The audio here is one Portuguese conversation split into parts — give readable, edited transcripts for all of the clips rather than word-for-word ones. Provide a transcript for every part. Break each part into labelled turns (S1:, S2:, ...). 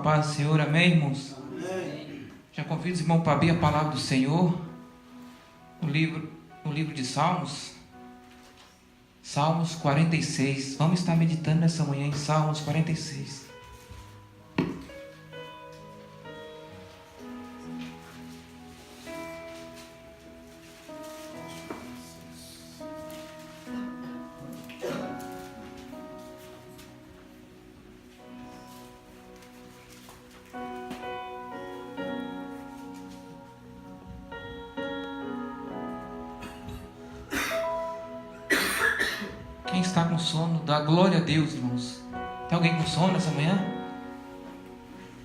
S1: paz do Senhor, amém, irmãos?
S2: Amém.
S1: Já convido os irmãos para abrir a palavra do Senhor no livro de Salmos, Salmos 46. Vamos estar meditando nessa manhã em Salmos 46. Quem está com sono, dá glória a Deus, irmãos. Tem alguém com sono nessa manhã?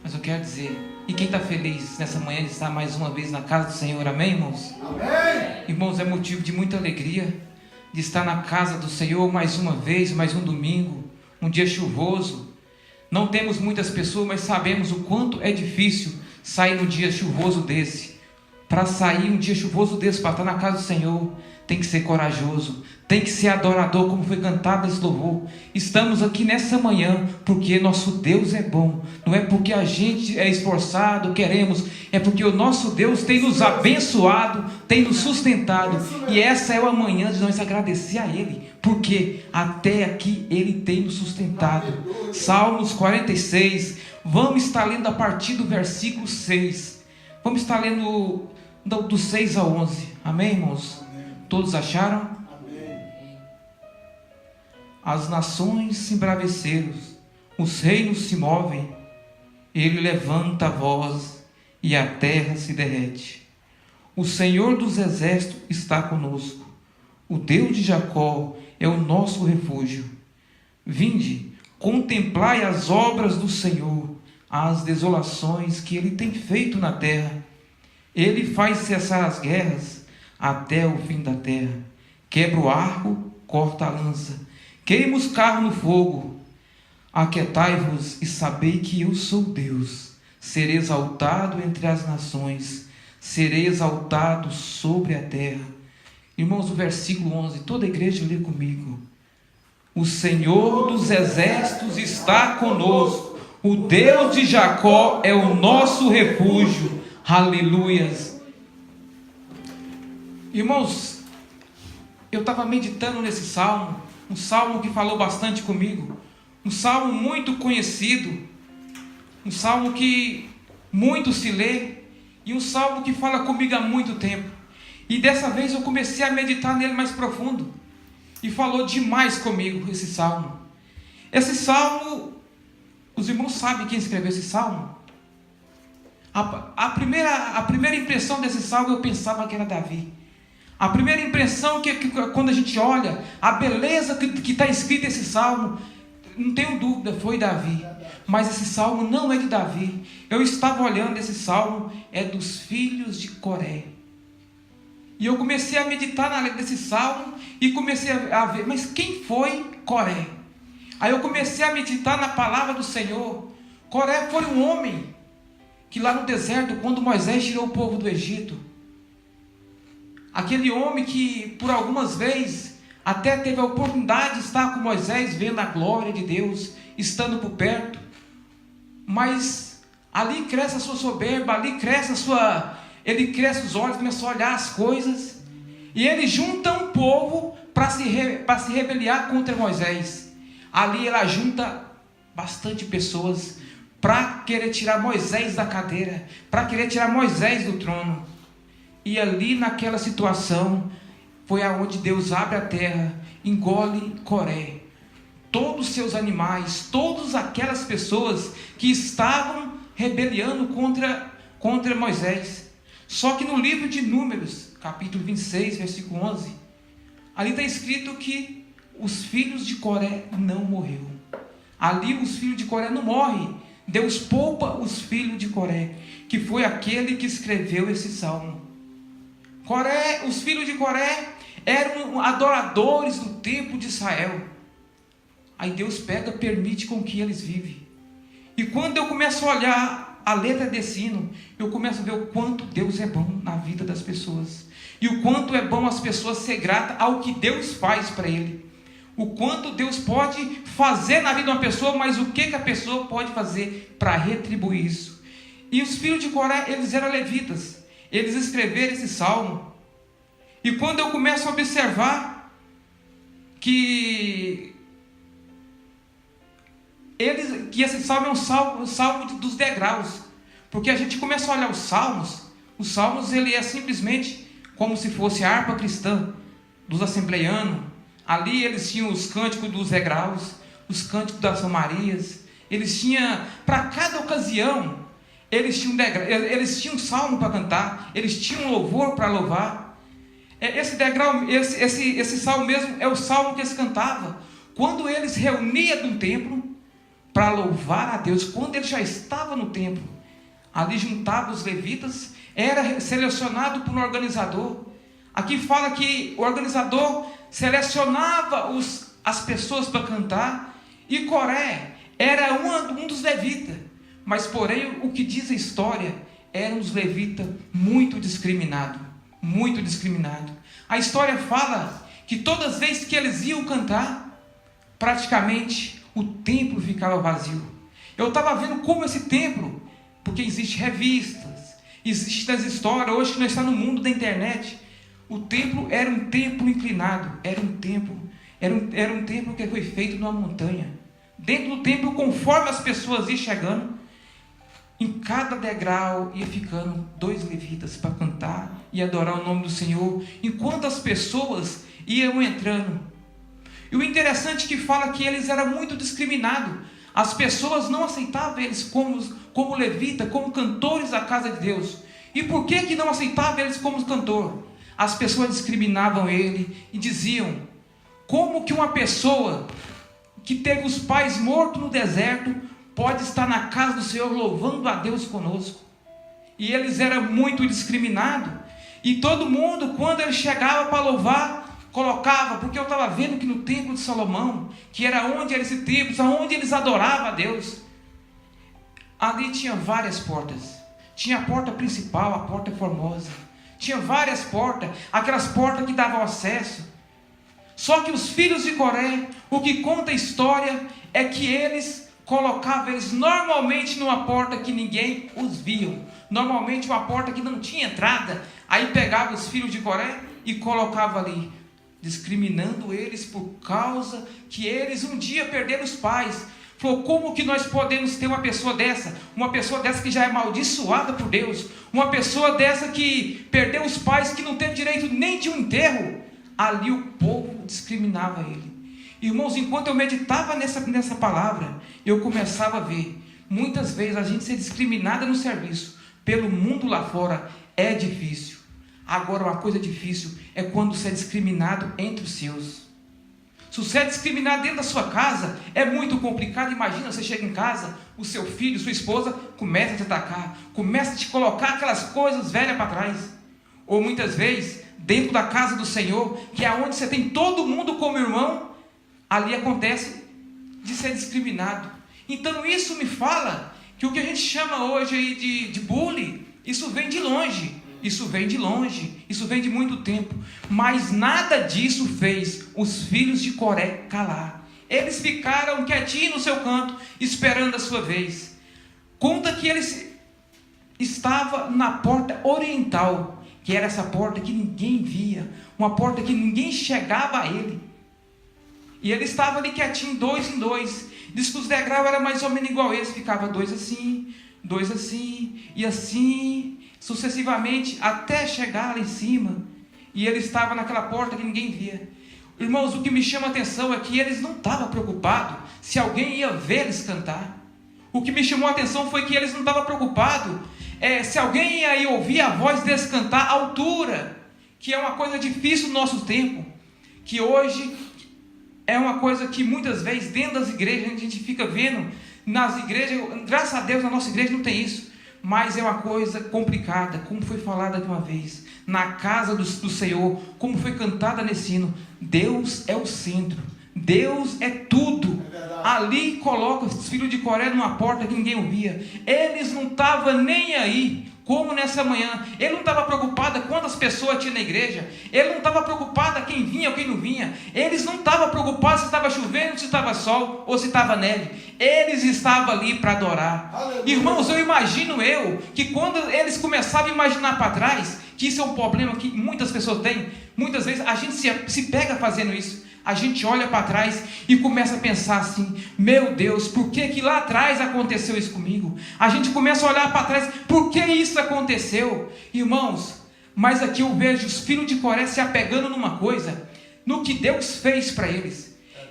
S1: Mas eu quero dizer, e quem está feliz nessa manhã de estar mais uma vez na casa do Senhor, amém, irmãos?
S2: Amém.
S1: Irmãos, é motivo de muita alegria de estar na casa do Senhor mais uma vez, mais um domingo, um dia chuvoso. Não temos muitas pessoas, mas sabemos o quanto é difícil sair num dia chuvoso desse. Para sair um dia chuvoso desse, para estar na casa do Senhor, tem que ser corajoso, tem que ser adorador, como foi cantado esse louvor. Estamos aqui nessa manhã porque nosso Deus é bom. Não é porque a gente é esforçado, queremos, é porque o nosso Deus tem nos abençoado, tem nos sustentado. E essa é a manhã de nós agradecer a Ele, porque até aqui Ele tem nos sustentado. Salmos 46, vamos estar lendo a partir do versículo 6. Vamos estar lendo do 6 ao 11. Amém, irmãos?
S2: Amém.
S1: Todos acharam?
S2: Amém.
S1: As nações se embraveceram, os reinos se movem, ele levanta a voz e a terra se derrete. O Senhor dos exércitos está conosco, o Deus de Jacó é o nosso refúgio. Vinde, contemplai as obras do Senhor, as desolações que ele tem feito na terra. Ele faz cessar as guerras até o fim da terra. Quebra o arco, corta a lança, queima os carros no fogo. Aquietai-vos e sabei que eu sou Deus. Serei exaltado entre as nações, serei exaltado sobre a terra. Irmãos, o versículo 11, toda a igreja lê comigo. O Senhor dos exércitos está conosco, o Deus de Jacó é o nosso refúgio. Aleluias. Irmãos, eu estava meditando nesse salmo, um salmo que falou bastante comigo, um salmo muito conhecido, um salmo que muito se lê, e um salmo que fala comigo há muito tempo. E dessa vez eu comecei a meditar nele mais profundo, e falou demais comigo esse salmo. Esse salmo, os irmãos sabem quem escreveu esse salmo? A primeira impressão desse salmo eu pensava que era Davi. A primeira impressão que quando a gente olha a beleza que está escrita nesse salmo, não tenho dúvida, foi Davi. Mas esse salmo não é de Davi. Eu estava olhando esse salmo, é dos filhos de Coré. E eu comecei a meditar na letra desse salmo e comecei a ver, mas quem foi Coré? Aí eu comecei a meditar na palavra do Senhor. Coré foi um homem que lá no deserto, quando Moisés tirou o povo do Egito, aquele homem que por algumas vezes até teve a oportunidade de estar com Moisés, vendo a glória de Deus, estando por perto, mas ali cresce a sua soberba, ali cresce ele cresce os olhos, começou a olhar as coisas, e ele junta um povo para se rebeliar contra Moisés. Ali ela junta bastante pessoas para querer tirar Moisés da cadeira, para querer tirar Moisés do trono. E ali naquela situação foi aonde Deus abre a terra, engole Coré, todos os seus animais, todas aquelas pessoas que estavam rebeliando contra Moisés. Só que no livro de Números, capítulo 26, versículo 11, ali está escrito que os filhos de Coré não morreram. Ali os filhos de Coré não morrem. Deus poupa os filhos de Coré, que foi aquele que escreveu esse salmo. Os filhos de Coré eram adoradores do templo de Israel. Aí Deus permite com que eles vivem. E quando eu começo a olhar a letra desse hino, eu começo a ver o quanto Deus é bom na vida das pessoas. E o quanto é bom as pessoas ser gratas ao que Deus faz para ele. o quanto Deus pode fazer na vida de uma pessoa, mas o que a pessoa pode fazer para retribuir isso. E os filhos de Coré, eles eram levitas, eles escreveram esse salmo. E quando eu começo a observar que esse salmo é um salmo dos degraus, porque a gente começa a olhar os salmos ele é simplesmente como se fosse a harpa cristã dos assembleianos. Ali eles tinham os cânticos dos degraus, os cânticos das Marias, eles tinham, para cada ocasião, eles tinham um salmo para cantar, eles tinham um louvor para louvar. Esse degrau, esse salmo mesmo é o salmo que eles cantavam quando eles reuniam no templo para louvar a Deus. Quando ele já estava no templo, ali juntava os levitas, era selecionado por um organizador. Aqui fala que o organizador selecionava as pessoas para cantar, e Coré era um dos levitas, mas porém o que diz a história, eram os levitas muito discriminados, muito discriminado. A história fala que todas as vezes que eles iam cantar, praticamente o templo ficava vazio. Eu estava vendo como esse templo, porque existem revistas, existem as histórias, hoje que nós estamos no mundo da internet, o templo era um templo inclinado, era um templo que foi feito numa montanha. Dentro do templo, conforme as pessoas iam chegando, em cada degrau ia ficando 2 levitas para cantar e adorar o nome do Senhor, enquanto as pessoas iam entrando. E o interessante é que fala que eles eram muito discriminados. As pessoas não aceitavam eles como levita, como cantores da casa de Deus. E por que não aceitavam eles como cantor? As pessoas discriminavam ele e diziam: como que uma pessoa que teve os pais mortos no deserto pode estar na casa do Senhor louvando a Deus conosco? E eles eram muito discriminados. E todo mundo, quando ele chegava para louvar, colocava, porque eu estava vendo que no templo de Salomão, que era onde era esse templo, onde eles adoravam a Deus, ali tinha várias portas. Tinha a porta principal, a porta formosa. Tinha várias portas, aquelas portas que davam acesso. Só que os filhos de Coré, o que conta a história é que eles colocavam eles normalmente numa porta que ninguém os via. Normalmente uma porta que não tinha entrada. Aí pegava os filhos de Coré e colocava ali, discriminando eles por causa que eles um dia perderam os pais. Falou: como que nós podemos ter uma pessoa dessa que já é amaldiçoada por Deus, uma pessoa dessa que perdeu os pais, que não teve direito nem de um enterro? Ali o povo discriminava ele. Irmãos, enquanto eu meditava nessa palavra, eu começava a ver, muitas vezes a gente ser discriminada no serviço, pelo mundo lá fora, é difícil. Agora, uma coisa difícil é quando você é discriminado entre os seus. Se você é discriminado dentro da sua casa, é muito complicado. Imagina, você chega em casa, o seu filho, sua esposa, começa a te atacar, começa a te colocar aquelas coisas velhas para trás. Ou muitas vezes, dentro da casa do Senhor, que é onde você tem todo mundo como irmão, ali acontece de ser discriminado. Então isso me fala que o que a gente chama hoje aí de bullying, isso vem de longe. Isso vem de longe, isso vem de muito tempo. Mas nada disso fez os filhos de Coré calar. Eles ficaram quietinhos no seu canto, esperando a sua vez. Conta que eles estavam na porta oriental, que era essa porta que ninguém via, uma porta que ninguém chegava a ele. E ele estava ali quietinho, 2 em 2. Diz que os degraus eram mais ou menos igual a eles, ficava 2 assim, 2 assim, e assim, sucessivamente, até chegar lá em cima. E ele estava naquela porta que ninguém via. Irmãos, o que me chama a atenção é que eles não estavam preocupados se alguém ia ver eles cantar. O que me chamou a atenção foi que eles não estavam preocupados se alguém ia aí ouvir a voz deles cantar à altura, que é uma coisa difícil no nosso tempo, que hoje é uma coisa que muitas vezes dentro das igrejas a gente fica vendo. Nas igrejas, graças a Deus na nossa igreja não tem isso, mas é uma coisa complicada, como foi falada de uma vez, na casa do Senhor, como foi cantada nesse hino. Deus é o centro, Deus é tudo. Ali coloca os filhos de Coré numa porta que ninguém ouvia. Eles não estavam nem aí como nessa manhã. Ele não estava preocupado quantas pessoas tinha na igreja. Ele não estava preocupado quem vinha ou quem não vinha. Eles não estavam preocupados se estava chovendo, se estava sol ou se estava neve. Eles estavam ali para adorar.
S3: Aleluia.
S1: Irmãos, eu imagino que quando eles começavam a imaginar para trás, que isso é um problema que muitas pessoas têm, muitas vezes a gente se pega fazendo isso. A gente olha para trás e começa a pensar assim: meu Deus, por que lá atrás aconteceu isso comigo? A gente começa a olhar para trás: por que isso aconteceu? Irmãos, mas aqui eu vejo os filhos de Coré se apegando numa coisa, no que Deus fez para eles.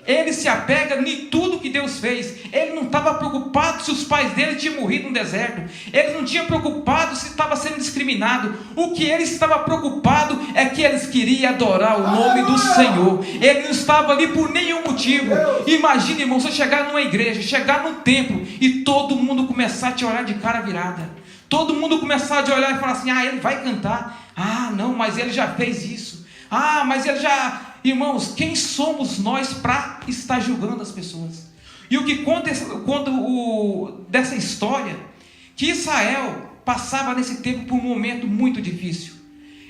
S1: Ele se apega em tudo que Deus fez. Ele não estava preocupado se os pais dele tinham morrido no deserto. Ele não tinha preocupado se estava sendo discriminado. O que ele estava preocupado é que eles queriam adorar o nome do Senhor. Ele não estava ali por nenhum motivo. Imagine, irmão, você chegar numa igreja, chegar num templo e todo mundo começar a te olhar de cara virada. Todo mundo começar a te olhar e falar assim: ah, ele vai cantar. Ah, não, mas ele já fez isso. Ah, mas ele já... Irmãos, quem somos nós para estar julgando as pessoas? E o que conta dessa história, que Israel passava nesse tempo por um momento muito difícil.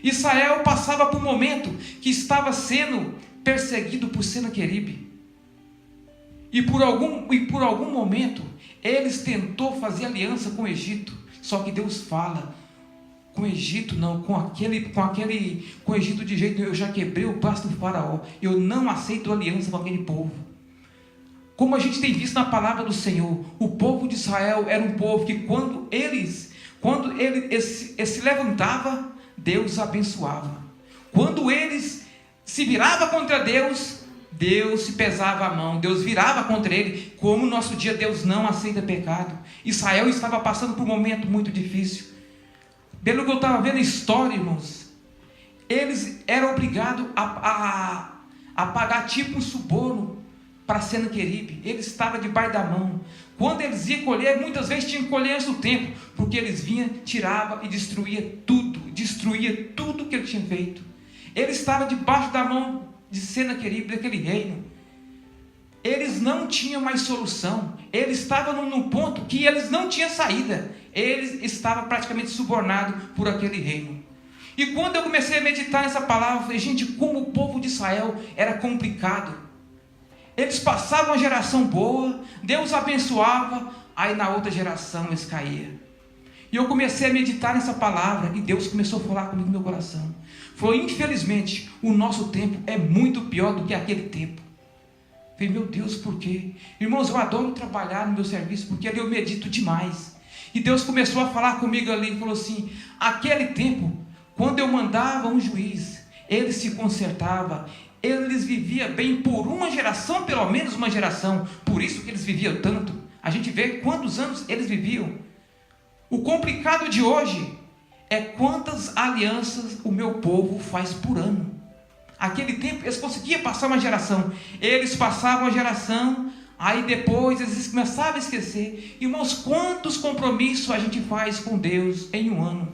S1: Israel passava por um momento que estava sendo perseguido por Senaqueribe. E por algum momento, eles tentou fazer aliança com o Egito. Só que Deus fala: com o Egito não, com o Egito de jeito nenhum, eu já quebrei o braço do faraó, eu não aceito aliança com aquele povo. Como a gente tem visto na palavra do Senhor, o povo de Israel era um povo que quando ele se levantava, Deus abençoava. Quando eles se virava contra Deus, Deus se pesava a mão, Deus virava contra ele. Como no nosso dia Deus não aceita pecado, Israel estava passando por um momento muito difícil. Pelo que eu estava vendo a história, irmãos, eles eram obrigados a pagar tipo um suborno para Senaqueribe. Ele estava debaixo da mão. Quando eles iam colher, muitas vezes tinham que colher antes do tempo, porque eles vinham, tiravam e destruía tudo que ele tinha feito. Ele estava debaixo da mão de Senaqueribe, daquele reino. Eles não tinham mais solução. Eles estavam num ponto que eles não tinham saída. Eles estavam praticamente subornados por aquele reino. E quando eu comecei a meditar nessa palavra, eu falei: gente, como o povo de Israel era complicado. Eles passavam uma geração boa, Deus abençoava, aí na outra geração eles caíam. E eu comecei a meditar nessa palavra, e Deus começou a falar comigo no meu coração. Falou: infelizmente, o nosso tempo é muito pior do que aquele tempo. Eu falei: meu Deus, por quê? Irmãos, eu adoro trabalhar no meu serviço, porque ali eu medito demais. E Deus começou a falar comigo ali, e falou assim: aquele tempo, quando eu mandava um juiz, ele se consertava, eles viviam bem por uma geração, pelo menos uma geração, por isso que eles viviam tanto. A gente vê quantos anos eles viviam. O complicado de hoje é quantas alianças o meu povo faz por ano. Aquele tempo eles conseguiam passar uma geração, eles passavam uma geração, aí depois eles começavam a esquecer. Irmãos, quantos compromissos a gente faz com Deus em um ano?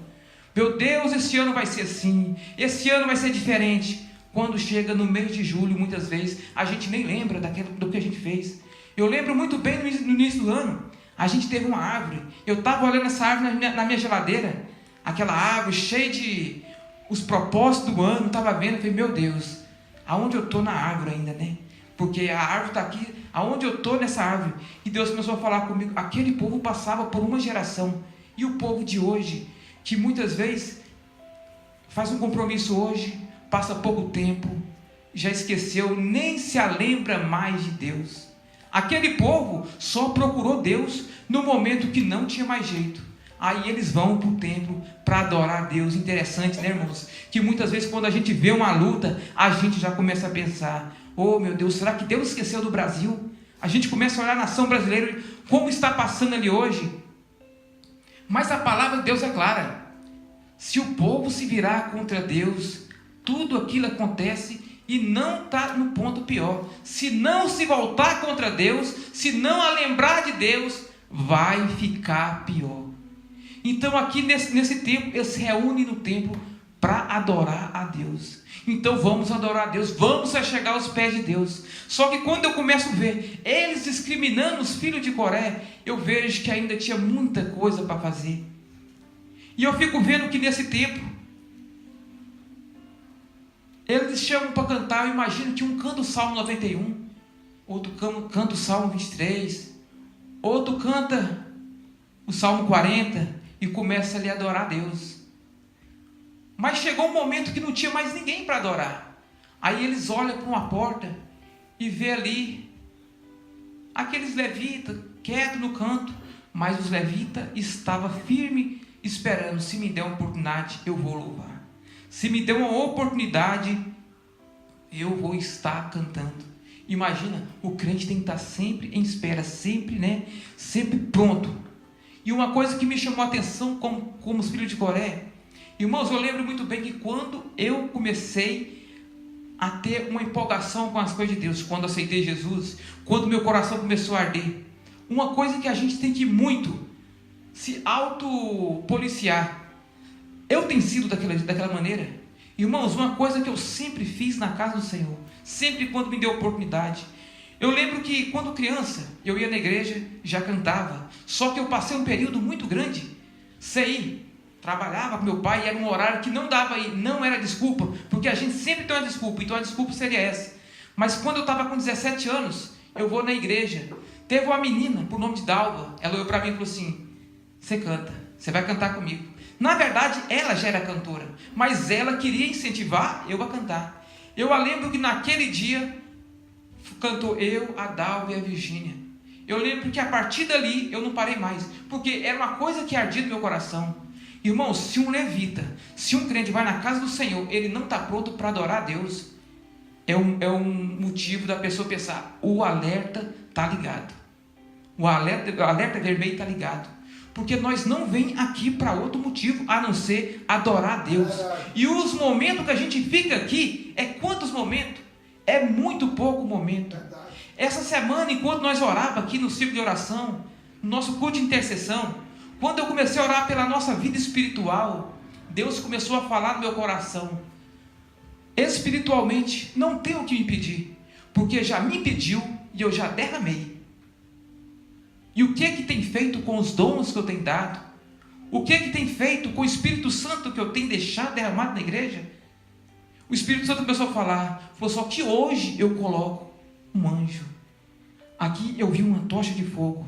S1: Meu Deus, esse ano vai ser assim, esse ano vai ser diferente. Quando chega no mês de julho, muitas vezes, a gente nem lembra do que a gente fez. Eu lembro muito bem no início do ano, a gente teve uma árvore. Eu estava olhando essa árvore na minha geladeira, aquela árvore cheia de os propósitos do ano, estava vendo, falei: meu Deus, aonde eu estou na árvore ainda, né? Porque a árvore está aqui, aonde eu estou nessa árvore? E Deus começou a falar comigo: aquele povo passava por uma geração, e o povo de hoje, que muitas vezes faz um compromisso hoje, passa pouco tempo, já esqueceu, nem se lembra mais de Deus. Aquele povo só procurou Deus no momento que não tinha mais jeito. Aí eles vão para o templo para adorar a Deus. Interessante, né, irmãos? Que muitas vezes quando a gente vê uma luta, a gente já começa a pensar: oh meu Deus, será que Deus esqueceu do Brasil? A gente começa a olhar a nação brasileira, como está passando ali hoje. Mas a palavra de Deus é clara: se o povo se virar contra Deus, tudo aquilo acontece e não está no ponto pior. Se não se voltar contra Deus, se não a lembrar de Deus, vai ficar pior. Então aqui nesse tempo, eles se reúnem no templo para adorar a Deus. Então vamos adorar a Deus, vamos chegar aos pés de Deus. Só que quando eu começo a ver eles discriminando os filhos de Coré, eu vejo que ainda tinha muita coisa para fazer. E eu fico vendo que nesse tempo, eles chamam para cantar, eu imagino que um canta o Salmo 91, outro canta o Salmo 23, outro canta o Salmo 40 e começa ali a adorar a Deus. Mas chegou um momento que não tinha mais ninguém para adorar. Aí eles olham para uma porta e vê ali aqueles levitas quietos no canto, mas os levitas estavam firmes, esperando, se me der uma oportunidade, eu vou louvar. Se me der uma oportunidade, eu vou estar cantando. Imagina, o crente tem que estar sempre em espera, sempre, sempre pronto. E uma coisa que me chamou a atenção como os filhos de Coré, irmãos, eu lembro muito bem que quando eu comecei a ter uma empolgação com as coisas de Deus, quando aceitei Jesus, quando meu coração começou a arder, uma coisa que a gente tem que muito se autopoliciar. Eu tenho sido daquela maneira. Irmãos, uma coisa que eu sempre fiz na casa do Senhor, sempre quando me deu oportunidade. Eu lembro que quando criança, eu ia na igreja, já cantava. Só que eu passei um período muito grande sem ir. Trabalhava com meu pai e era um horário que não dava aí, não era desculpa, porque a gente sempre tem uma desculpa, então a desculpa seria essa. Mas quando eu estava com 17 anos, eu vou na igreja. Teve uma menina, por nome de Dalva, ela olhou para mim e falou assim: você canta, você vai cantar comigo. Na verdade, ela já era cantora, mas ela queria incentivar eu a cantar. Eu a lembro que naquele dia, cantou eu, a Dalva e a Virgínia. Eu lembro que a partir dali, eu não parei mais, porque era uma coisa que ardia no meu coração. Irmãos, se um levita, se um crente vai na casa do Senhor, ele não está pronto para adorar a Deus, é um motivo da pessoa pensar: o alerta está ligado. O alerta vermelho está ligado. Porque nós não vem aqui para outro motivo, a não ser adorar a Deus. E os momentos que a gente fica aqui, quantos momentos? É muito pouco momento. Essa semana, enquanto nós orávamos aqui no ciclo de oração, no nosso culto de intercessão, quando eu comecei a orar pela nossa vida espiritual, Deus começou a falar no meu coração: espiritualmente, não tem o que me pedir, porque já me pediu e eu já derramei. E o que tem feito com os dons que eu tenho dado? O que tem feito com o Espírito Santo que eu tenho deixado derramado na igreja? O Espírito Santo começou a falar, falou só que hoje eu coloco um anjo. Aqui eu vi uma tocha de fogo.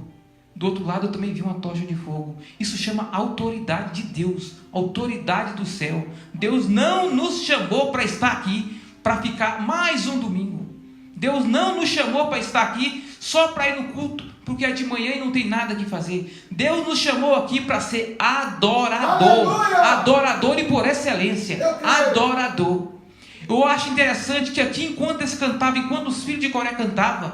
S1: Do outro lado eu também vi uma tocha de fogo. Isso chama autoridade de Deus, autoridade do céu. Deus não nos chamou para estar aqui, para ficar mais um domingo. Deus não nos chamou para estar aqui só para ir no culto, porque é de manhã e não tem nada que fazer. Deus nos chamou aqui para ser adorador. Aleluia! Adorador e por excelência. Adorador. Eu acho interessante que aqui, enquanto eles cantavam, enquanto os filhos de Coré cantavam,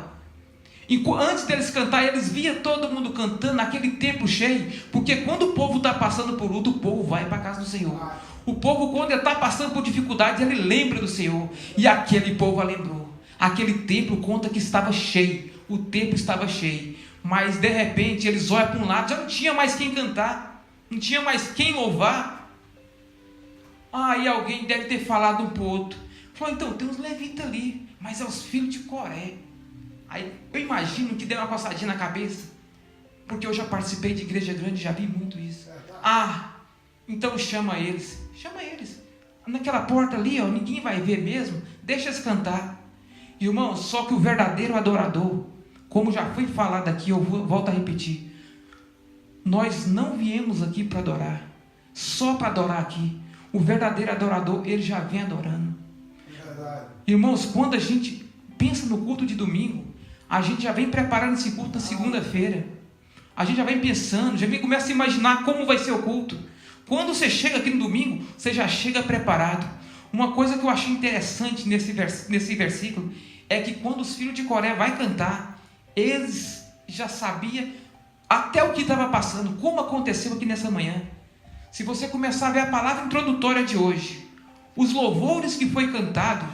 S1: antes deles cantar, eles viam todo mundo cantando naquele templo cheio, porque quando o povo está passando por luto, o povo vai para a casa do Senhor. O povo, quando ele está passando por dificuldades, ele lembra do Senhor. E aquele povo lembrou. Aquele templo conta que estava cheio. O templo estava cheio. Mas de repente eles olham para um lado, já não tinha mais quem cantar, não tinha mais quem louvar. Aí alguém deve ter falado um para o outro. Falou: então tem uns levitas ali, mas é os filhos de Coré. Aí eu imagino que deu uma coçadinha na cabeça, porque eu já participei de igreja grande, já vi muito isso. Então chama eles. Naquela porta ali, ninguém vai ver mesmo, deixa eles cantar. Irmãos, só que o verdadeiro adorador, como já foi falado aqui, eu volto a repetir, nós não viemos aqui para adorar, só para adorar aqui. O verdadeiro adorador, ele já vem adorando. Irmãos, quando a gente pensa no culto de domingo, a gente já vem preparando esse culto na segunda-feira. A gente já vem pensando, começa a imaginar como vai ser o culto. Quando você chega aqui no domingo, você já chega preparado. Uma coisa que eu achei interessante nesse versículo é que quando os filhos de Coré vai cantar, eles já sabiam até o que estava passando, como aconteceu aqui nessa manhã. Se você começar a ver a palavra introdutória de hoje, os louvores que foi cantado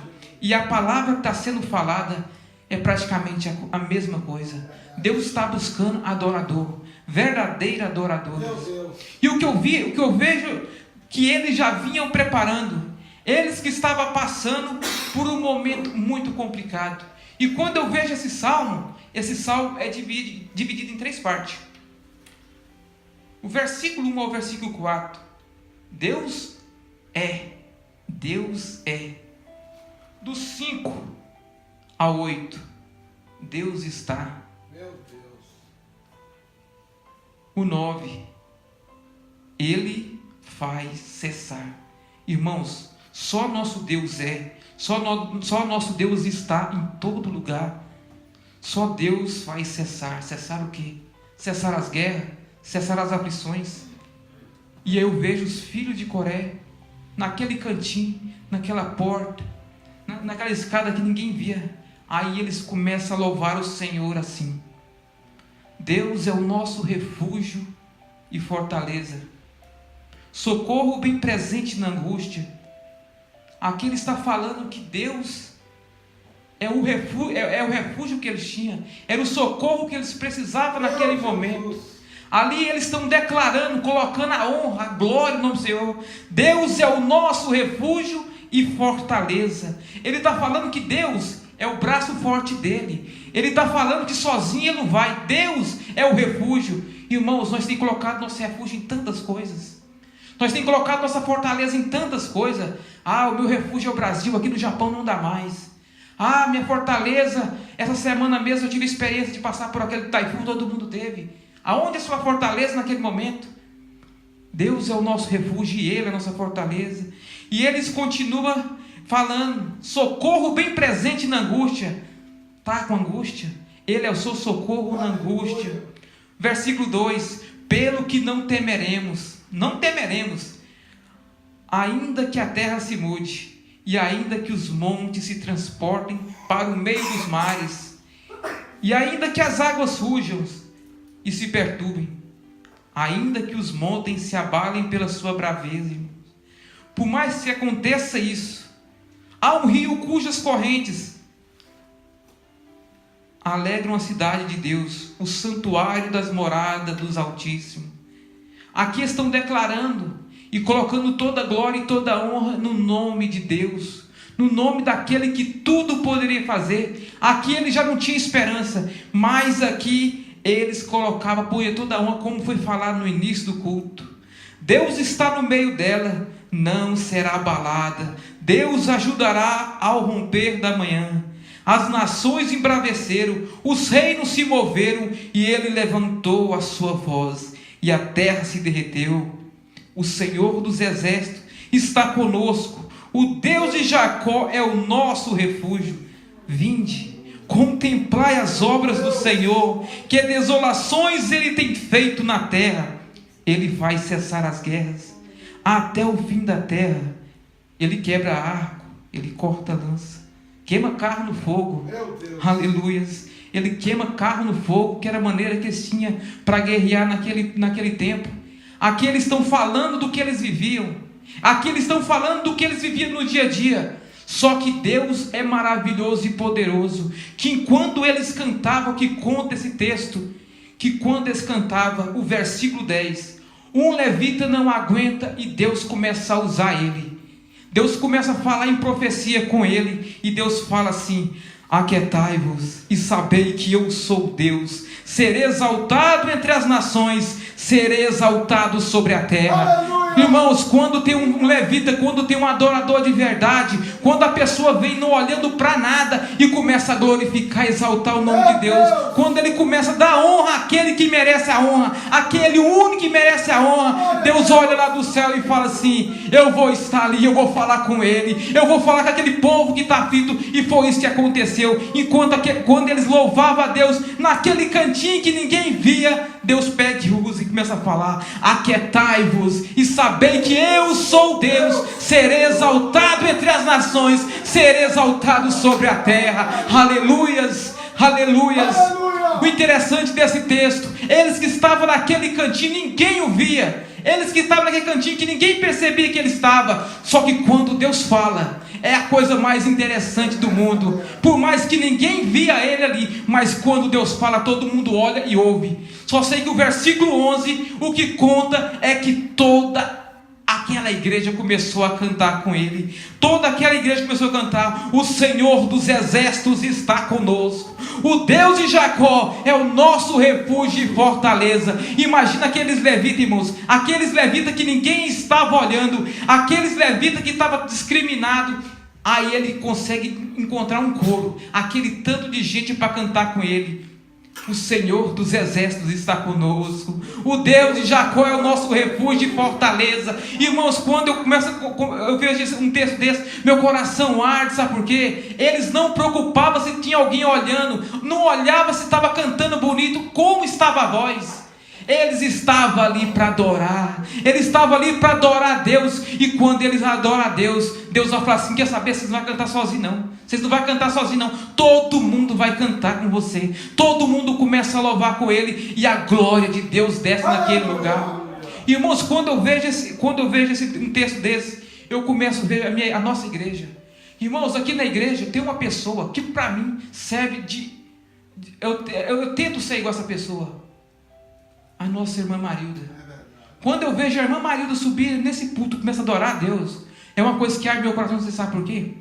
S1: e a palavra que está sendo falada é praticamente a mesma coisa. Deus está buscando adorador, verdadeiro adorador. E o que eu vejo que eles já vinham preparando, eles que estavam passando por um momento muito complicado. E quando eu vejo esse salmo é dividido em 3 partes. O versículo 1 ao versículo 4 Deus é. Deus é. Do 5 ao 8, Deus está.
S3: Meu Deus.
S1: O 9, Ele faz cessar. Irmãos, só nosso Deus é. Só nosso Deus está em todo lugar. Só Deus faz cessar. Cessar o quê? Cessar as guerras, cessar as aflições. E eu vejo os filhos de Coré naquele cantinho, naquela porta, naquela escada que ninguém via. Aí eles começam a louvar o Senhor assim: Deus é o nosso refúgio e fortaleza, socorro bem presente na angústia. Aqui ele está falando que Deus é o refúgio que eles tinham, era o socorro que eles precisavam naquele momento. Ali eles estão declarando, colocando a honra, a glória no nome do Senhor. Deus é o nosso refúgio e fortaleza. Ele está falando que Deus é o braço forte dele. Ele está falando que sozinho ele não vai. Deus é o refúgio. Irmãos, nós temos colocado nosso refúgio em tantas coisas. Nós temos colocado nossa fortaleza em tantas coisas. O meu refúgio é o Brasil, aqui no Japão não dá mais. Minha fortaleza, essa semana mesmo eu tive a experiência de passar por aquele taifun, todo mundo teve. Aonde é sua fortaleza naquele momento? Deus é o nosso refúgio e Ele é a nossa fortaleza. E eles continuam falando: socorro bem presente na angústia. Está com angústia? Ele é o seu socorro na angústia. Versículo 2: pelo que não temeremos, ainda que a terra se mude, e ainda que os montes se transportem para o meio dos mares, e ainda que as águas rujam e se perturbem, ainda que os montes se abalem pela sua braveza, irmãos. Por mais que aconteça isso, há um rio cujas correntes alegram a cidade de Deus, o santuário das moradas dos Altíssimos. Aqui estão declarando e colocando toda a glória e toda a honra no nome de Deus, no nome daquele que tudo poderia fazer. Aqui ele já não tinha esperança, mas aqui eles colocavam, punha toda a honra, como foi falado no início do culto. Deus está no meio dela, não será abalada. Deus ajudará ao romper da manhã. As nações embraveceram, os reinos se moveram, e ele levantou a sua voz, e a terra se derreteu. O Senhor dos exércitos está conosco, o Deus de Jacó é o nosso refúgio. Vinde, contemplai as obras do Senhor, que desolações ele tem feito na terra. Ele vai cessar as guerras até o fim da terra. Ele quebra arco, ele corta lança, queima carro no fogo. Aleluias. Ele queima carro no fogo, que era a maneira que eles tinham para guerrear naquele tempo. Aqui eles estão falando do que eles viviam. Aqui eles estão falando do que eles viviam no dia a dia. Só que Deus é maravilhoso e poderoso, que enquanto eles cantavam, que conta esse texto, que quando eles cantavam, o versículo 10, um levita não aguenta e Deus começa a usar ele. Deus começa a falar em profecia com ele, e Deus fala assim: aquietai-vos e sabei que eu sou Deus, serei exaltado entre as nações, serei exaltado sobre a terra. Aleluia! Irmãos, quando tem um levita, quando tem um adorador de verdade, quando a pessoa vem não olhando para nada e começa a glorificar, exaltar o nome de Deus, quando ele começa a dar honra àquele que merece a honra, aquele único que merece a honra, Deus olha lá do céu e fala assim: eu vou estar ali, eu vou falar com ele, eu vou falar com aquele povo que está aflito. E foi isso que aconteceu. Quando eles louvavam a Deus naquele cantinho que ninguém via, Deus pega e usa e começa a falar: aquietai-vos e sabei que eu sou Deus, serei exaltado entre as nações, serei exaltado sobre a terra. Aleluias, aleluias. O interessante desse texto, eles que estavam naquele cantinho, ninguém o via. Eles que estavam naquele cantinho que ninguém percebia que ele estava. Só que quando Deus fala, é a coisa mais interessante do mundo. Por mais que ninguém via ele ali, mas quando Deus fala, todo mundo olha e ouve. Só sei que o versículo 11, o que conta é que toda a aquela igreja começou a cantar com ele. Toda aquela igreja começou a cantar: o Senhor dos exércitos está conosco. O Deus de Jacó é o nosso refúgio e fortaleza. Imagina aqueles levitas, irmãos, aqueles levitas que ninguém estava olhando, aqueles levitas que estavam discriminados. Aí ele consegue encontrar um coro, aquele tanto de gente para cantar com ele. O Senhor dos exércitos está conosco. O Deus de Jacó é o nosso refúgio e fortaleza. Irmãos, quando eu vejo um texto desse, meu coração arde, sabe por quê? Eles não preocupavam se tinha alguém olhando, não olhava se estava cantando bonito, como estava a voz. Eles estavam ali para adorar. Eles estavam ali para adorar a Deus. E quando eles adoram a Deus, Deus vai falar assim: quer saber? Vocês não vão cantar sozinhos não. Vocês não vão cantar sozinhos não. Todo mundo vai cantar com você. Todo mundo começa a louvar com ele. E a glória de Deus desce naquele lugar. Irmãos, quando eu vejo um texto desse, eu começo a ver a nossa igreja. Irmãos, aqui na igreja tem uma pessoa que para mim serve de... Eu tento ser igual a essa pessoa. A nossa irmã Marilda. Quando eu vejo a irmã Marilda subir nesse púlpito, começa a adorar a Deus, é uma coisa que arde meu coração. Você sabe por quê?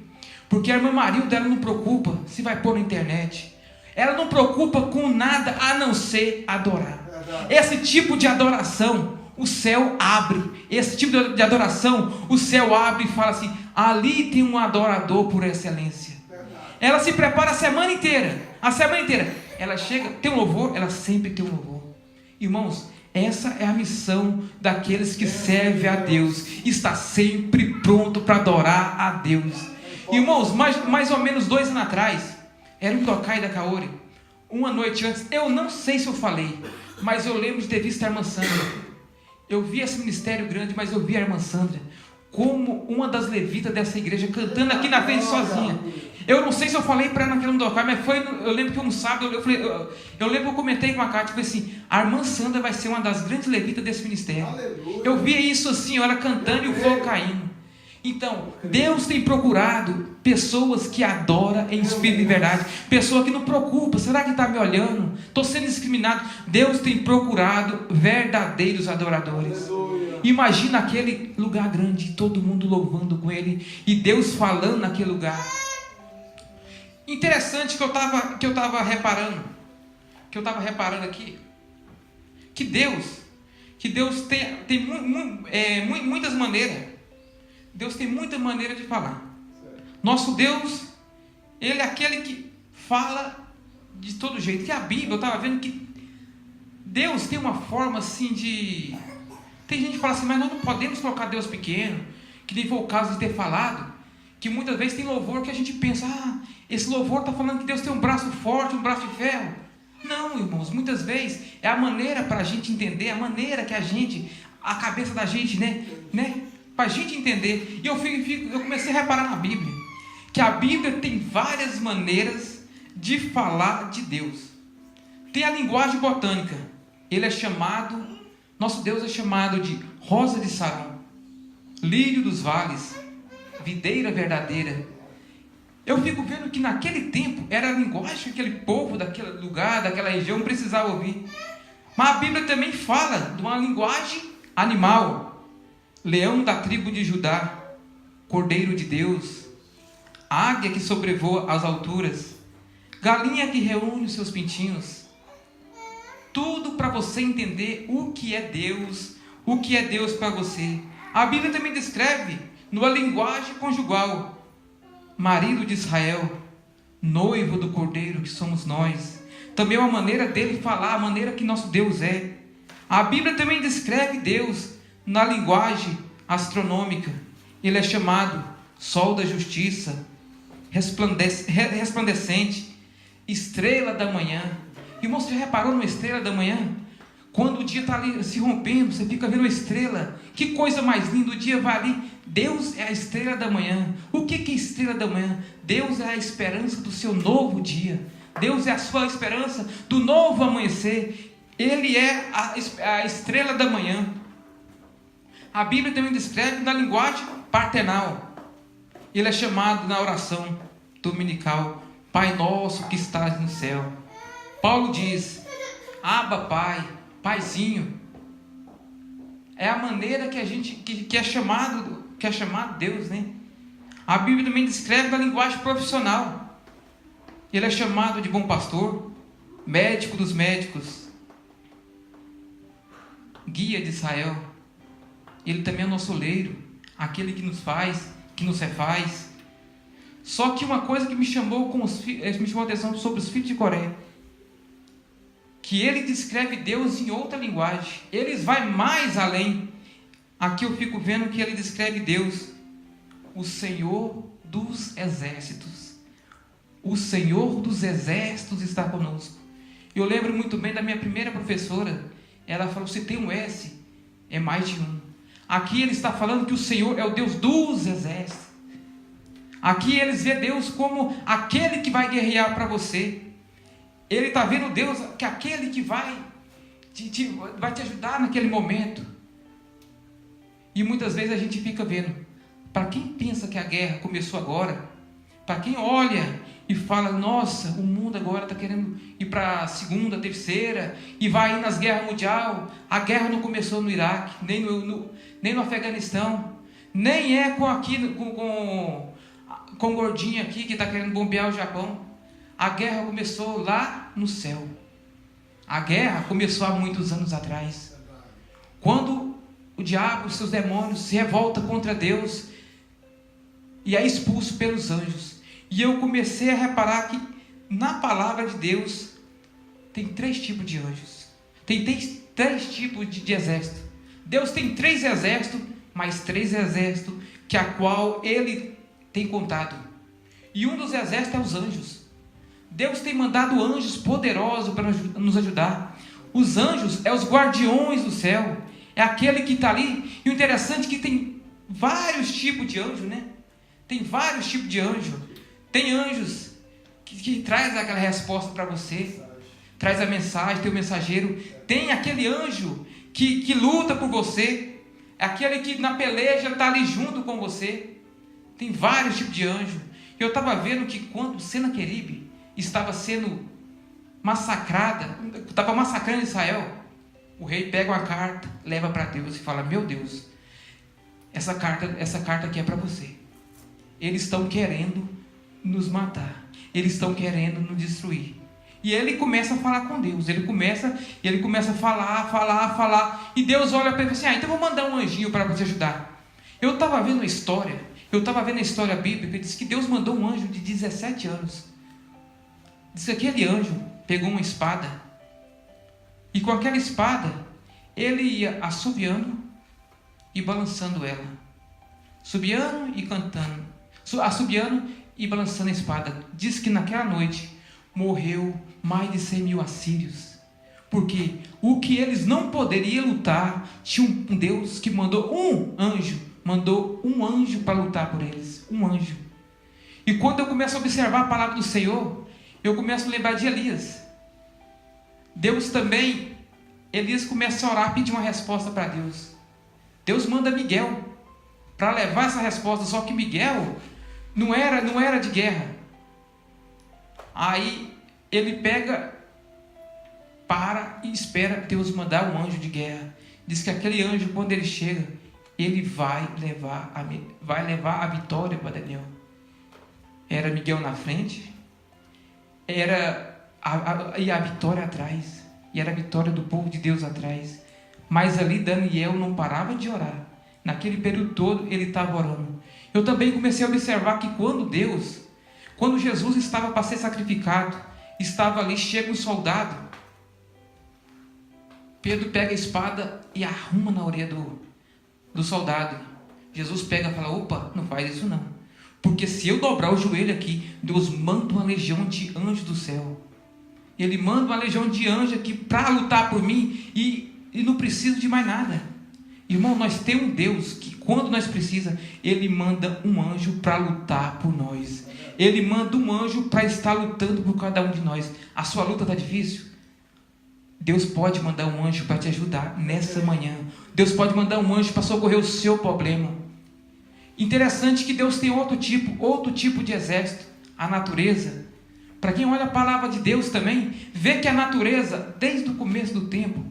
S1: Porque a irmã Marilda, ela não preocupa se vai pôr na internet. Ela não preocupa com nada a não ser adorar. Esse tipo de adoração, o céu abre. Esse tipo de adoração, o céu abre e fala assim: ali tem um adorador por excelência. Ela se prepara a semana inteira. A semana inteira. Ela chega, tem um louvor, ela sempre tem um louvor. Irmãos, essa é a missão daqueles que servem a Deus. Está sempre pronto para adorar a Deus. Irmãos, mais ou menos 2 anos atrás, era um Tokai da Kaori. Uma noite antes, eu não sei se eu falei, mas eu lembro de ter visto a irmã Sandra. Eu vi esse ministério grande, mas eu vi a irmã Sandra como uma das levitas dessa igreja, cantando aqui na frente sozinha. Eu não sei se eu falei para ela naquele Tokai, mas eu lembro que um sábado, eu lembro que eu comentei com a Cátia, falei assim: a irmã Sandra vai ser uma das grandes levitas desse ministério. Aleluia. Eu via isso assim, ela cantando e o fogo caindo. Então, Deus tem procurado pessoas que adoram em espírito e verdade. Pessoa que não preocupa: será que está me olhando? Estou sendo discriminado. Deus tem procurado verdadeiros adoradores. Imagina aquele lugar grande, todo mundo louvando com ele, e Deus falando naquele lugar. Interessante que eu estava reparando aqui, que Deus tem muitas maneiras. Deus tem muita maneira de falar. Nosso Deus, ele é aquele que fala de todo jeito. Que a Bíblia, eu estava vendo que Deus tem uma forma assim de... Tem gente que fala assim: mas nós não podemos colocar Deus pequeno, que nem foi o caso de ter falado, que muitas vezes tem louvor que a gente pensa: esse louvor está falando que Deus tem um braço forte, um braço de ferro. Não, irmãos, muitas vezes é a maneira para a gente entender, a maneira que a cabeça da gente, né? Para a gente entender. E eu comecei a reparar na Bíblia, que a Bíblia tem várias maneiras de falar de Deus. Tem a linguagem botânica. Nosso Deus é chamado de rosa de Saron, lírio dos vales, videira verdadeira. Eu fico vendo que naquele tempo era a linguagem que aquele povo daquele lugar, daquela região precisava ouvir. Mas a Bíblia também fala de uma linguagem animal: leão da tribo de Judá, cordeiro de Deus, águia que sobrevoa as alturas, galinha que reúne os seus pintinhos. Tudo para você entender o que é Deus para você. A Bíblia também descreve numa linguagem conjugal: marido de Israel, noivo do cordeiro que somos nós. Também é uma maneira dele falar, a maneira que nosso Deus é. A Bíblia também descreve Deus na linguagem astronômica. Ele é chamado sol da justiça, resplandecente, estrela da manhã. Irmão, você já reparou numa estrela da manhã? Quando o dia está ali se rompendo, você fica vendo uma estrela. Que coisa mais linda, o dia vai ali. Deus é a estrela da manhã. O que é estrela da manhã? Deus é a esperança do seu novo dia. Deus é a sua esperança do novo amanhecer. Ele é a estrela da manhã. A Bíblia também descreve na linguagem partenal. Ele é chamado na oração dominical: Pai nosso que estás no céu. Paulo diz: Abba, Pai, Paizinho. é a maneira que a gente que é chamado Deus, né? A Bíblia também descreve na linguagem profissional. Ele é chamado de bom pastor, médico dos médicos, guia de Israel. Ele também é nosso oleiro, aquele que nos faz, que nos refaz. Só que uma coisa que me chamou a atenção sobre os filhos de Coré, que ele descreve Deus em outra linguagem. Eles vai mais além. Aqui eu fico vendo que ele descreve Deus, o Senhor dos exércitos. O Senhor dos exércitos está conosco. Eu lembro muito bem da minha primeira professora. Ela falou: se tem um S, é mais de um. Aqui ele está falando que o Senhor é o Deus dos exércitos. Aqui eles vê Deus como aquele que vai guerrear para você. Ele está vendo Deus, que é aquele que vai te ajudar naquele momento. E muitas vezes a gente fica vendo, para quem pensa que a guerra começou agora, para quem olha e fala: nossa, o mundo agora está querendo ir para a segunda, terceira, e vai ir nas guerras mundiais. A guerra não começou no Iraque, nem no Afeganistão, nem é com o gordinho aqui que está querendo bombear o Japão. A guerra começou lá no céu. A guerra começou há muitos anos atrás, quando o diabo e seus demônios se revoltam contra Deus e é expulso pelos anjos. E eu comecei a reparar que na palavra de Deus tem 3 tipos de anjos, tem 3 tipos de exército. Deus tem 3 exércitos, mais 3 exércitos que a qual Ele tem contado. E um dos exércitos é os anjos. Deus tem mandado anjos poderosos para nos ajudar. Os anjos é os guardiões do céu, é aquele que está ali. E o interessante é que tem vários tipos de anjo, né? Tem vários tipos de anjo. Tem anjos que traz aquela resposta para você, traz a mensagem, tem o mensageiro. Tem aquele anjo que luta por você, é aquele que na peleja está ali junto com você. Tem vários tipos de anjo. Eu estava vendo que quando Senaqueribe estava sendo massacrada, estava massacrando Israel, o rei pega uma carta, leva para Deus e fala: meu Deus, essa carta aqui é para você. Eles estão querendo nos matar, eles estão querendo nos destruir. E ele começa a falar com Deus, ele começa a falar, e Deus olha para ele e fala assim: então vou mandar um anjinho para você ajudar. Eu estava vendo a história bíblica, diz que Deus mandou um anjo de 17 anos. Diz que aquele anjo pegou uma espada, e com aquela espada ele ia assobiando e balançando ela, assobiando e cantando, assobiando e balançando a espada. Diz que naquela noite morreu mais de 100 mil assírios, porque o que eles não poderiam lutar, tinha um Deus que mandou um anjo para lutar por eles, um anjo. E quando eu começo a observar a palavra do Senhor, eu começo a lembrar de Elias. Elias começa a orar, pedir uma resposta para Deus. Deus manda Miguel para levar essa resposta, só que Miguel não era de guerra. Aí ele para e espera Deus mandar um anjo de guerra. Diz que aquele anjo, quando ele chega, ele vai levar a vitória para Daniel. Era Miguel na frente, e a vitória atrás, e era a vitória do povo de Deus atrás. Mas ali Daniel não parava de orar. Naquele período todo ele estava orando. Eu também comecei a observar que quando Jesus estava para ser sacrificado, estava ali, chega um soldado, Pedro pega a espada e arruma na orelha do soldado. Jesus pega e fala: opa, não faz isso não, porque se eu dobrar o joelho aqui, Deus manda uma legião de anjos do céu. Ele manda uma legião de anjos aqui para lutar por mim, e não preciso de mais nada. Irmão, nós temos um Deus que quando nós precisamos, Ele manda um anjo para lutar por nós. Ele manda um anjo para estar lutando por cada um de nós. A sua luta está difícil? Deus pode mandar um anjo para te ajudar nessa manhã. Deus pode mandar um anjo para socorrer o seu problema. Interessante que Deus tem outro tipo de exército, a natureza. Para quem olha a palavra de Deus também, vê que a natureza, desde o começo do tempo,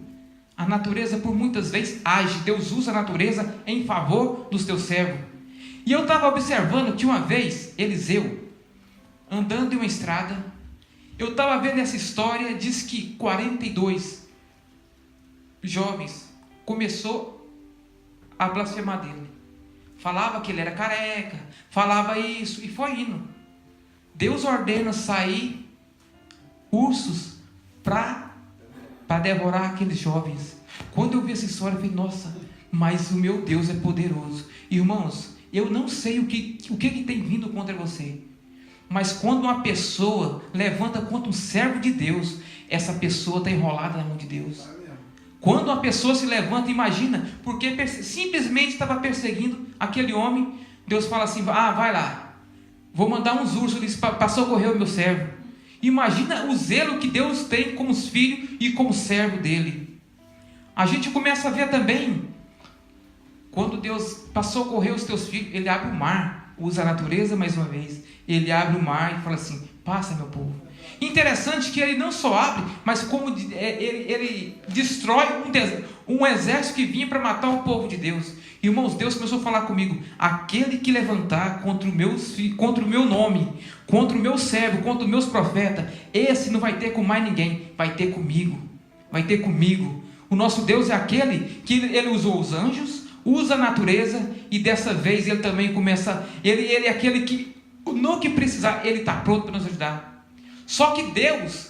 S1: A natureza por muitas vezes age. Deus usa a natureza em favor dos teus servos. E eu estava observando que uma vez, Eliseu, andando em uma estrada, eu estava vendo essa história, diz que 42 jovens começou a blasfemar dele. Falava que ele era careca, falava isso, e foi indo. Deus ordena sair ursos para devorar aqueles jovens. Quando eu vi essa história, eu falei, nossa, mas o meu Deus é poderoso. Irmãos, eu não sei o que tem vindo contra você, mas quando uma pessoa levanta contra um servo de Deus, essa pessoa está enrolada na mão de Deus. Quando uma pessoa se levanta, imagina, porque simplesmente estava perseguindo aquele homem, Deus fala assim, vai lá, vou mandar uns ursos para socorrer o meu servo. Imagina o zelo que Deus tem com os filhos e com o servo dele. A gente começa a ver também, quando Deus passou a socorrer os teus filhos, Ele abre o mar, usa a natureza mais uma vez, Ele abre o mar e fala assim, passa meu povo. Interessante que Ele não só abre, mas como ele destrói um exército que vinha para matar o povo de Deus. Irmãos, Deus começou a falar comigo, aquele que levantar contra o meu nome, contra o meu servo, contra os meus profetas, esse não vai ter com mais ninguém, vai ter comigo, vai ter comigo. O nosso Deus é aquele que Ele usou os anjos, usa a natureza, e dessa vez Ele também começa, Ele é aquele que, no que precisar, Ele está pronto para nos ajudar. Só que Deus,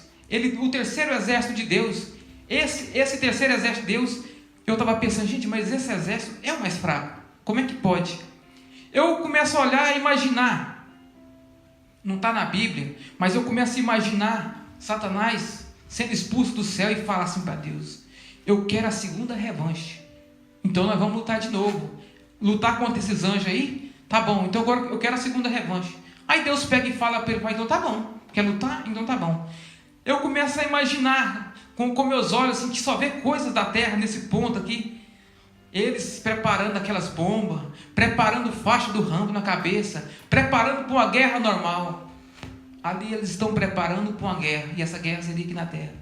S1: o terceiro exército de Deus, esse terceiro exército de Deus, eu estava pensando, gente, mas esse exército é o mais fraco, como é que pode? Eu começo a olhar e imaginar, não está na Bíblia, mas eu começo a imaginar Satanás sendo expulso do céu e falar assim para Deus, eu quero a segunda revanche, então nós vamos lutar de novo, lutar contra esses anjos aí, tá bom, então agora eu quero a segunda revanche. Aí Deus pega e fala para ele, então tá bom, quer lutar? Então tá bom. Eu começo a imaginar com meus olhos, assim, que só vê coisas da terra nesse ponto aqui, eles preparando aquelas bombas, preparando faixa do Rambo na cabeça, preparando para uma guerra normal. Ali eles estão preparando para uma guerra, e essa guerra seria aqui na terra.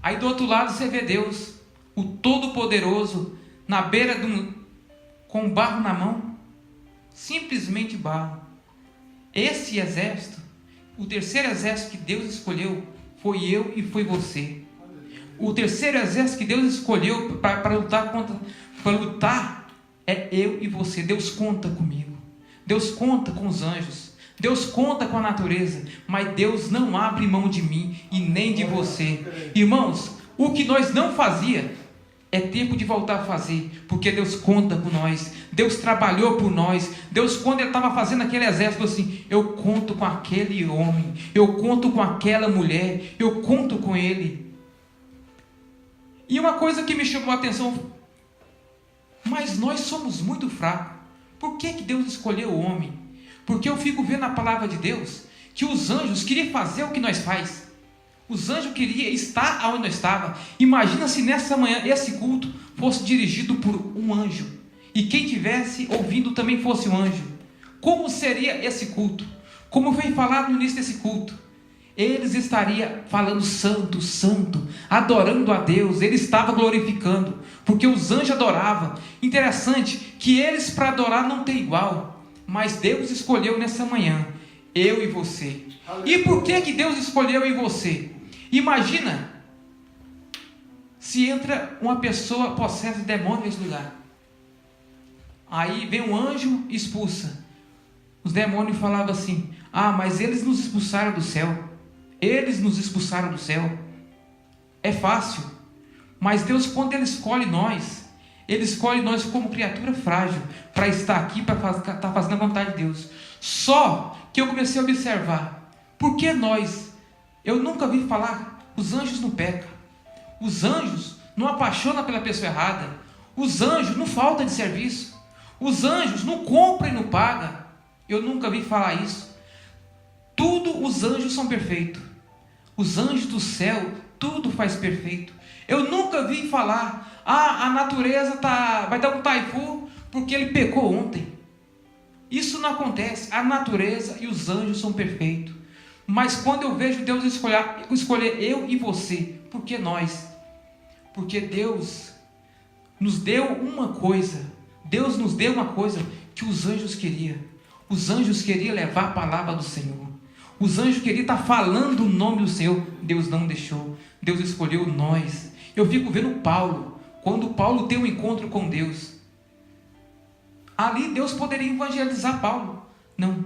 S1: Aí do outro lado você vê Deus, o Todo-Poderoso, na beira com barro na mão, simplesmente barro. Esse exército, o terceiro exército que Deus escolheu, foi eu e foi você. O terceiro exército que Deus escolheu para lutar é eu e você. Deus conta comigo, Deus conta com os anjos, Deus conta com a natureza, mas Deus não abre mão de mim e nem de você. Irmãos, o que nós não fazia, é tempo de voltar a fazer, porque Deus conta com nós, Deus trabalhou por nós. Deus, quando Ele estava fazendo aquele exército, assim, eu conto com aquele homem, eu conto com aquela mulher, eu conto com ele. E uma coisa que me chamou a atenção, mas nós somos muito fracos. Por que Deus escolheu o homem? Porque eu fico vendo na palavra de Deus que os anjos queriam fazer o que nós faz. Os anjos queriam estar onde nós estávamos. Imagina se nessa manhã esse culto fosse dirigido por um anjo, e quem estivesse ouvindo também fosse um anjo. Como seria esse culto? Como foi falado no início desse culto, eles estariam falando santo, santo, adorando a Deus. Ele estava glorificando, porque os anjos adoravam. Interessante que eles para adorar não tem igual, mas Deus escolheu nessa manhã eu e você. E por que Deus escolheu eu e você? Imagina se entra uma pessoa possessa de demônio nesse lugar. Aí vem um anjo e expulsa. Os demônios falavam assim, mas eles nos expulsaram do céu. Eles nos expulsaram do céu. É fácil. Mas Deus, quando Ele escolhe nós, Ele escolhe nós como criatura frágil, para estar aqui, para estar fazendo a vontade de Deus. Só que eu comecei a observar, por que nós? Eu nunca vi falar, os anjos não pecam, os anjos não apaixonam pela pessoa errada, os anjos não faltam de serviço, os anjos não compram e não pagam. Eu nunca vi falar isso. Tudo os anjos são perfeitos, os anjos do céu, tudo faz perfeito. Eu nunca vi falar, a natureza vai dar um taifu porque ele pecou ontem. Isso não acontece. A natureza e os anjos são perfeitos. Mas quando eu vejo Deus escolher eu e você, por que nós? Porque Deus nos deu uma coisa. Deus nos deu uma coisa que os anjos queriam. Os anjos queriam levar a palavra do Senhor. Os anjos queriam estar falando o nome do Senhor. Deus não deixou. Deus escolheu nós. Eu fico vendo Paulo. Quando Paulo tem um encontro com Deus, ali Deus poderia evangelizar Paulo. Não,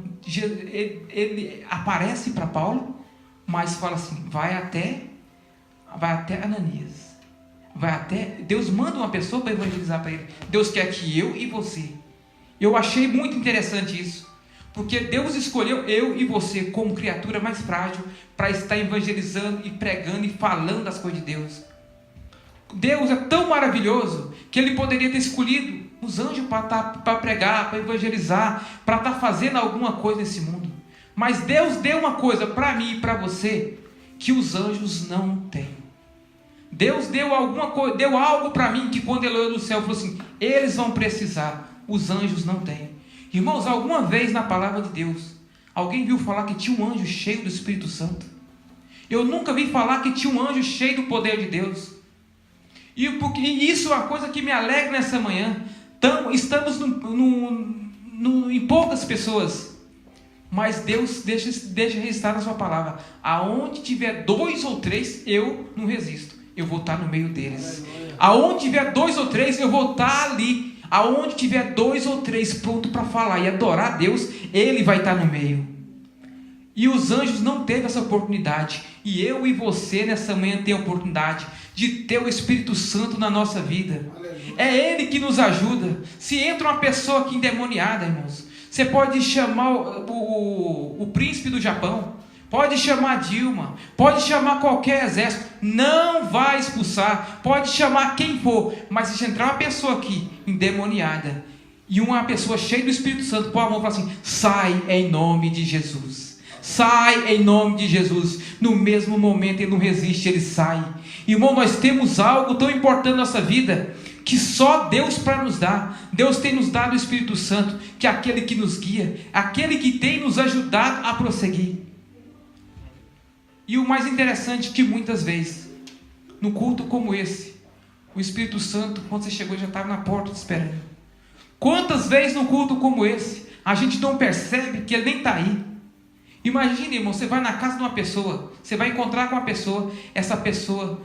S1: ele aparece para Paulo, mas fala assim, vai até Ananias. Deus manda uma pessoa para evangelizar para ele. Deus quer que eu e você. Eu achei muito interessante isso. Porque Deus escolheu eu e você como criatura mais frágil para estar evangelizando e pregando e falando das coisas de Deus. Deus é tão maravilhoso que Ele poderia ter escolhido os anjos para pregar, para evangelizar, para estar fazendo alguma coisa nesse mundo. Mas Deus deu uma coisa para mim e para você que os anjos não têm. Deus deu alguma coisa, deu algo para mim que quando Ele olhou no céu falou assim: eles vão precisar, os anjos não têm. Irmãos, alguma vez na palavra de Deus, alguém viu falar que tinha um anjo cheio do Espírito Santo? Eu nunca vi falar que tinha um anjo cheio do poder de Deus. E isso é uma coisa que me alegra nessa manhã. Estamos em poucas pessoas, mas Deus deixa registrar na sua palavra: aonde tiver 2 ou 3, eu não resisto, eu vou estar no meio deles. Aonde tiver 2 ou 3, eu vou estar ali. Aonde tiver 2 ou 3 pronto para falar e adorar a Deus, Ele vai estar no meio. E os anjos não teve essa oportunidade. E eu e você nessa manhã tem a oportunidade de ter o Espírito Santo na nossa vida. É Ele que nos ajuda. Se entra uma pessoa aqui endemoniada, irmãos, você pode chamar o príncipe do Japão, pode chamar Dilma, pode chamar qualquer exército, não vai expulsar, pode chamar quem for, mas se entrar uma pessoa aqui endemoniada e uma pessoa cheia do Espírito Santo, põe a mão e fala assim: sai em nome de Jesus, sai em nome de Jesus. No mesmo momento ele não resiste, ele sai. Irmão, nós temos algo tão importante na nossa vida que só Deus para nos dar. Deus tem nos dado o Espírito Santo, que é aquele que nos guia, aquele que tem nos ajudado a prosseguir. E o mais interessante é que muitas vezes, no culto como esse, o Espírito Santo, quando você chegou, já estava na porta te esperando. Quantas vezes no culto como esse, a gente não percebe que ele nem está aí? Imagine, irmão, você vai na casa de uma pessoa, você vai encontrar com uma pessoa, essa pessoa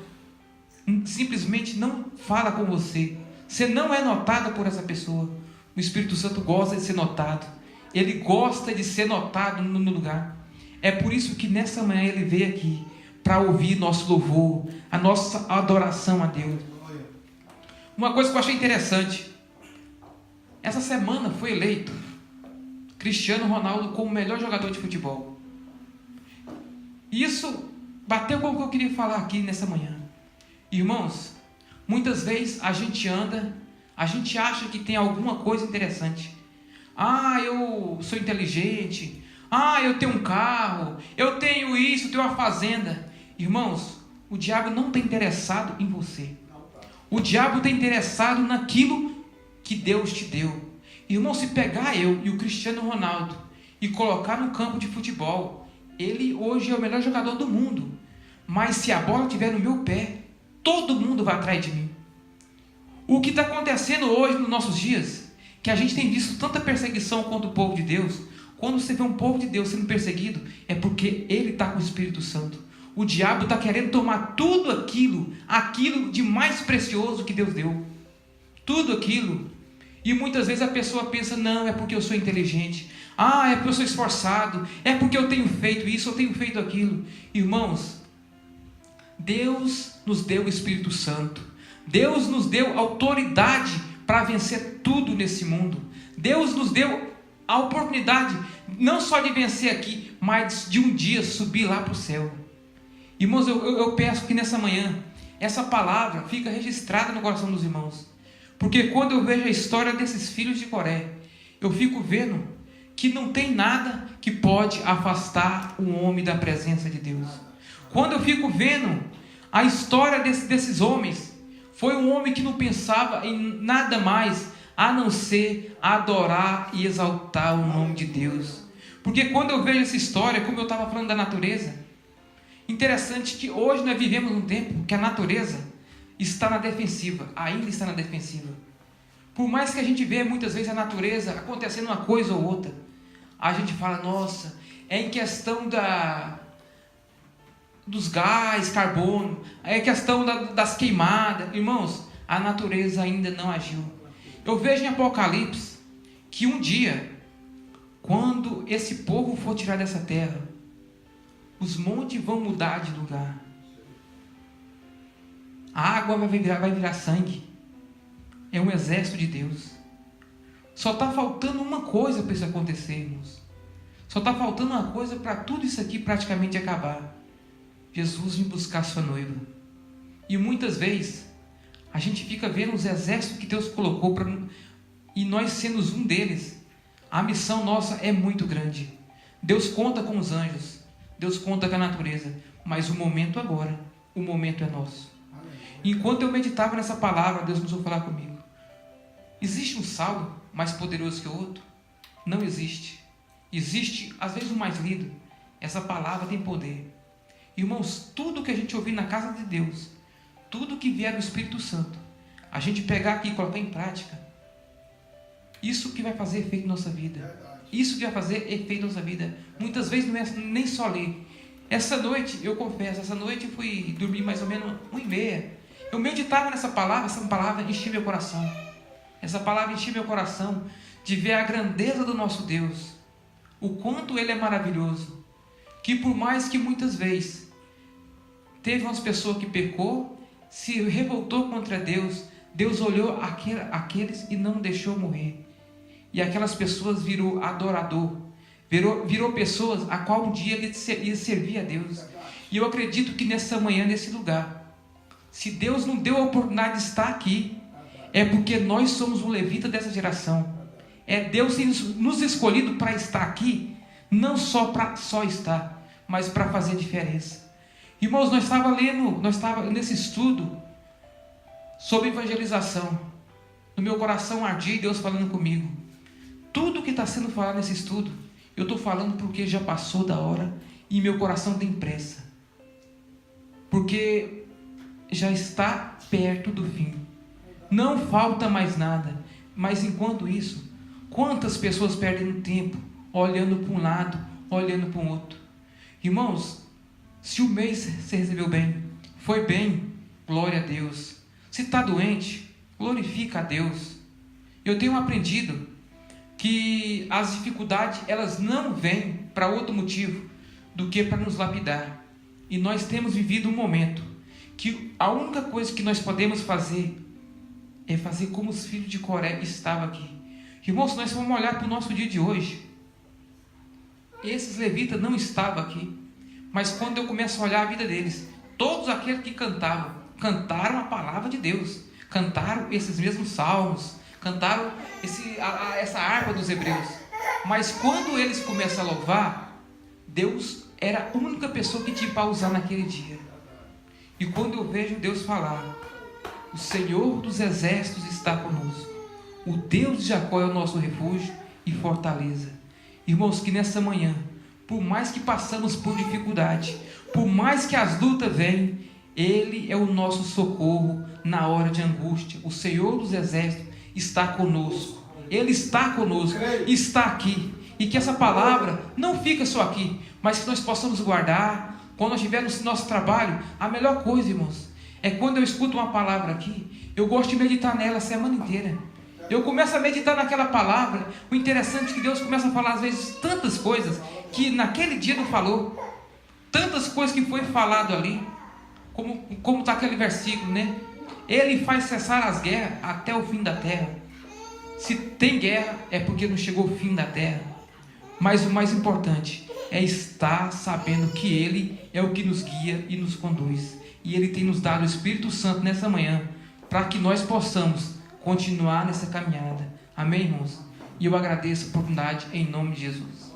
S1: simplesmente não fala com você, você não é notada por essa pessoa. O Espírito Santo gosta de ser notado, ele gosta de ser notado no lugar. É por isso que nessa manhã ele veio aqui, para ouvir nosso louvor, a nossa adoração a Deus. Uma coisa que eu achei interessante, essa semana foi eleito Cristiano Ronaldo como o melhor jogador de futebol. Isso bateu com o que eu queria falar aqui nessa manhã. Irmãos, muitas vezes a gente acha que tem alguma coisa interessante. Eu sou inteligente. Eu tenho um carro, eu tenho isso, eu tenho uma fazenda. Irmãos, o diabo não está interessado em você. O diabo está interessado naquilo que Deus te deu. Irmão, se pegar eu e o Cristiano Ronaldo e colocar no campo de futebol, ele hoje é o melhor jogador do mundo. Mas se a bola estiver no meu pé, todo mundo vai atrás de mim. O que está acontecendo hoje nos nossos dias, que a gente tem visto tanta perseguição contra o povo de Deus. Quando você vê um povo de Deus sendo perseguido, é porque ele está com o Espírito Santo. O diabo está querendo tomar tudo aquilo de mais precioso que Deus deu. Tudo aquilo. E muitas vezes a pessoa pensa: não, é porque eu sou inteligente. É porque eu sou esforçado. É porque eu tenho feito isso, eu tenho feito aquilo. Irmãos, Deus nos deu o Espírito Santo. Deus nos deu autoridade para vencer tudo nesse mundo. Deus nos deu a oportunidade não só de vencer aqui, mas de um dia subir lá para o céu. Irmãos, eu peço que nessa manhã essa palavra fica registrada no coração dos irmãos, porque quando eu vejo a história desses filhos de Coré, eu fico vendo que não tem nada que pode afastar o homem da presença de Deus. Quando eu fico vendo a história desses homens, foi um homem que não pensava em nada mais a não ser adorar e exaltar o nome de Deus. Porque quando eu vejo essa história, como eu estava falando da natureza, interessante que hoje nós vivemos um tempo que a natureza, está na defensiva, ainda está na defensiva. Por mais que a gente vê muitas vezes a natureza acontecendo uma coisa ou outra, a gente fala, nossa, é em questão dos gás, carbono, é questão das queimadas. Irmãos, a natureza ainda não agiu. Eu vejo em Apocalipse que um dia, quando esse povo for tirado dessa terra, os montes vão mudar de lugar. A água vai virar sangue. É um exército de Deus. Só está faltando uma coisa para isso acontecer, irmãos. Só está faltando uma coisa para tudo isso aqui praticamente acabar. Jesus vir buscar sua noiva. E muitas vezes a gente fica vendo os exércitos que Deus colocou e nós sendo um deles. A missão nossa é muito grande. Deus conta com os anjos, Deus conta com a natureza, mas o momento agora, o momento é nosso. Enquanto eu meditava nessa palavra, Deus começou a falar comigo. Existe um salmo mais poderoso que o outro? Não existe. Existe, às vezes, o mais lido. Essa palavra tem poder. Irmãos, tudo que a gente ouvir na casa de Deus, tudo que vier do Espírito Santo, a gente pegar aqui e colocar em prática, isso que vai fazer efeito na nossa vida. Isso que vai fazer efeito na nossa vida. Muitas vezes não é nem só ler. Essa noite, eu confesso, essa noite eu fui dormir mais ou menos 1h30. Eu meditava nessa palavra, essa palavra enchia meu coração. Essa palavra enchia meu coração de ver a grandeza do nosso Deus. O quanto Ele é maravilhoso. Que por mais que muitas vezes teve umas pessoas que pecou, se revoltou contra Deus, Deus olhou aqueles e não deixou morrer. E aquelas pessoas virou adorador. Virou pessoas a qual um dia ele ia servir a Deus. E eu acredito que nessa manhã, nesse lugar, se Deus não deu a oportunidade de estar aqui, é porque nós somos o levita dessa geração. É Deus nos escolhido para estar aqui, não só para só estar, mas para fazer diferença. Irmãos, nós estávamos nesse estudo sobre evangelização. No meu coração ardia Deus falando comigo. Tudo que está sendo falado nesse estudo, eu estou falando porque já passou da hora e meu coração tem pressa. Porque já está perto do fim. Não falta mais nada. Mas enquanto isso, quantas pessoas perdem tempo olhando para um lado, olhando para o outro? Irmãos, se o mês você recebeu bem, foi bem, glória a Deus. Se está doente, glorifica a Deus. Eu tenho aprendido que as dificuldades, elas não vêm para outro motivo do que para nos lapidar. E nós temos vivido um momento que a única coisa que nós podemos fazer é fazer como os filhos de Coré estavam aqui. Irmãos, se nós vamos olhar para o nosso dia de hoje, esses levitas não estavam aqui, mas quando eu começo a olhar a vida deles, todos aqueles que cantaram a palavra de Deus, cantaram esses mesmos salmos, cantaram essa harpa dos hebreus. Mas quando eles começam a louvar, Deus era a única pessoa que tinha para usar naquele dia. E quando eu vejo Deus falar, o Senhor dos exércitos está conosco, o Deus de Jacó é o nosso refúgio e fortaleza. Irmãos, que nessa manhã, por mais que passamos por dificuldade, por mais que as lutas venham, Ele é o nosso socorro na hora de angústia. O Senhor dos exércitos está conosco. Ele está conosco, está aqui. E que essa palavra não fica só aqui, mas que nós possamos guardar. Quando nós estivermos no nosso trabalho, a melhor coisa, irmãos, é quando eu escuto uma palavra aqui, eu gosto de meditar nela a semana inteira. Eu começo a meditar naquela palavra. O interessante é que Deus começa a falar às vezes tantas coisas que naquele dia não falou. Tantas coisas que foi falado ali. Como está aquele versículo, né? Ele faz cessar as guerras até o fim da terra. Se tem guerra, é porque não chegou o fim da terra. Mas o mais importante é estar sabendo que Ele é o que nos guia e nos conduz. E Ele tem nos dado o Espírito Santo nessa manhã, para que nós possamos continuar nessa caminhada. Amém, irmãos? E eu agradeço a oportunidade em nome de Jesus.